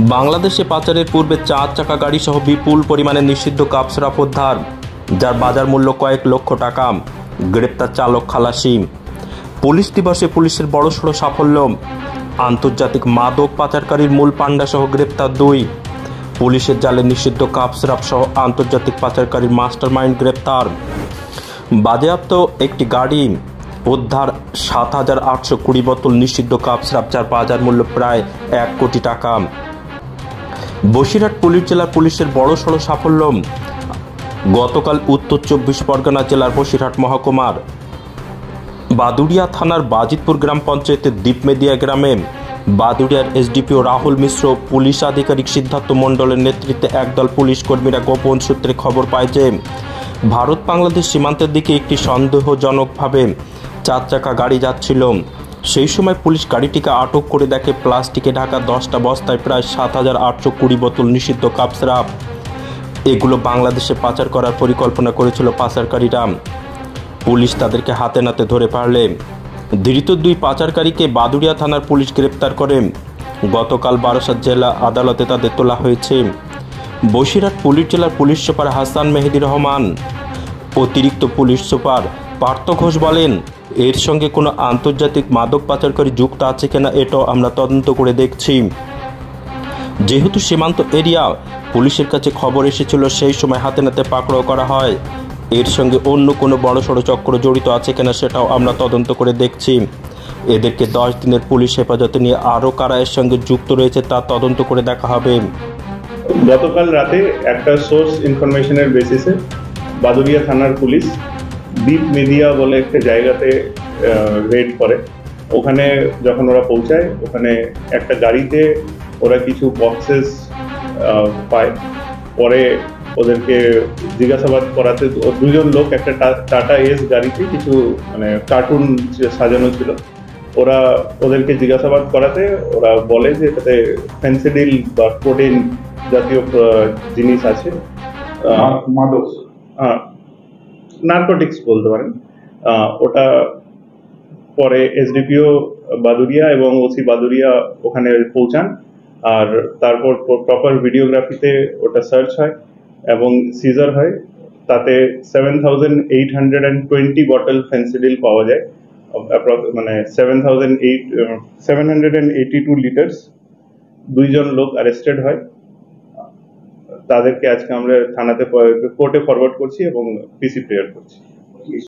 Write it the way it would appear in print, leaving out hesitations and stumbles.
বাংলাদেশে পাচারের পূর্বে 4 চাকা গাড়ি সহ বিপুল পরিমাণে নিষিদ্ধ কাপসরাফ উদ্ধার, যার বাজার মূল্য কয়েক লক্ষ টাকা। গ্রেপ্তার চালক খালাসি। পুলিশ দিবসে পুলিশের বড়সড় সাফল্য। আন্তর্জাতিক মাদক পাচারকারীর মূল পান্ডা সহ গ্রেপ্তার 2। পুলিশের জালে নিষিদ্ধ কাপসরাফ সহ আন্তর্জাতিক পাচারকারীর মাস্টারমাইন্ড গ্রেপ্তার। বাজেয়াপ্ত একটি গাড়ি উদ্ধার, 7,820 বোতল নিষিদ্ধ কাপসরাফ, যার বাজার মূল্য প্রায় 1 কোটি টাকা। বসিরহাট পুলিশ জেলার পুলিশের বড়সড় সাফল্য। গতকাল উত্তর 24 পরগনা জেলার বসিরহাট মহকুমার বাদুড়িয়া থানার বাজিতপুর গ্রাম পঞ্চায়েতের দ্বীপমেদিয়া গ্রামে বাদুড়িয়ার এসডিপিও রাহুল মিশ্র, পুলিশ আধিকারিক সিদ্ধার্থ মণ্ডলের নেতৃত্বে একদল পুলিশ কর্মীরা গোপন সূত্রে খবর পায় যে ভারত বাংলাদেশ সীমান্তের দিকে একটি সন্দেহজনকভাবে 4 চাকা গাড়ি যাচ্ছিল। সেই সময় পুলিশ গাড়িটিকে আটক করে দেখে প্লাস্টিকে ঢাকা 10টা বস্তায় প্রায় 7,820 বোতল নিষিদ্ধ কাপসরাফ। এগুলো বাংলাদেশে পাচার করার পরিকল্পনা করেছিল পাচারকারীরা। পুলিশ তাদেরকে হাতে নাতে ধরে পারলে ধৃত 2 পাচারকারীকে বাদুড়িয়া থানার পুলিশ গ্রেপ্তার করে গতকাল বারাসাত জেলা আদালতে তাদের তোলা হয়েছে। বসিরহাট পুলিশ জেলার পুলিশ সুপার হাসান মেহেদি রহমান, অতিরিক্ত পুলিশ সুপার পার্থ ঘোষ বলেন, এর সঙ্গে কোনো আন্তর্জাতিক মাদক পাচারকারী যুক্ত আছে কিনা এটাও আমরা তদন্ত করে দেখছি। যেহেতু সীমান্ত এরিয়া পুলিশের কাছে খবর এসেছিল, সেই সময় হাতে নাতে পাকড়াও করা হয়। এর সঙ্গে অন্য কোনো বড়সড় চক্র জড়িত আছে কিনা সেটাও আমরা তদন্ত করে দেখছি। এদেরকে 10 দিনের পুলিশ হেফাজতে নিয়ে আরও কারা এর সঙ্গে যুক্ত রয়েছে তা তদন্ত করে দেখা হবে। গতকাল রাতে একটা সোর্স ইনফরমেশনের বেসিসে বাদুড়িয়া থানার পুলিশ দ্বীপমেদিয়া বলে একটা জায়গাতে রেড করে। ওখানে যখন ওরা পৌঁছায়, ওখানে একটা গাড়িতে ওরা কিছু বক্সেস পায়। পরে ওদেরকে জিজ্ঞাসাবাদ করাতে 2জন লোক একটা টাটা এস গাড়িতে কিছু কার্টুন সাজানো ছিল। ওদেরকে জিজ্ঞাসাবাদ করাতে ওরা বলে যে এটাতে ফেন্সিডিল বা কোডেন জাতীয় জিনিস আছে, মাদক, নার্কোটিক্স বলতে পারেন। ওটা পরে এসডিপিও বাদুড়িয়া এবং ওসি বাদুড়িয়া ওখানে পৌঁছান, আর তারপর প্রপার ভিডিওগ্রাফিতে ওটা সার্চ হয় এবং সিজার হয়। তাতে 7,820 বটল ফেন্সিডিল পাওয়া যায়, 782 লিটার্স। 2জন লোক অ্যারেস্টেড হয়। তাদেরকে আজকে আমরা থানাতে কোর্টে ফরওয়ার্ড করছি এবং পিসি প্রেয়ার করছি।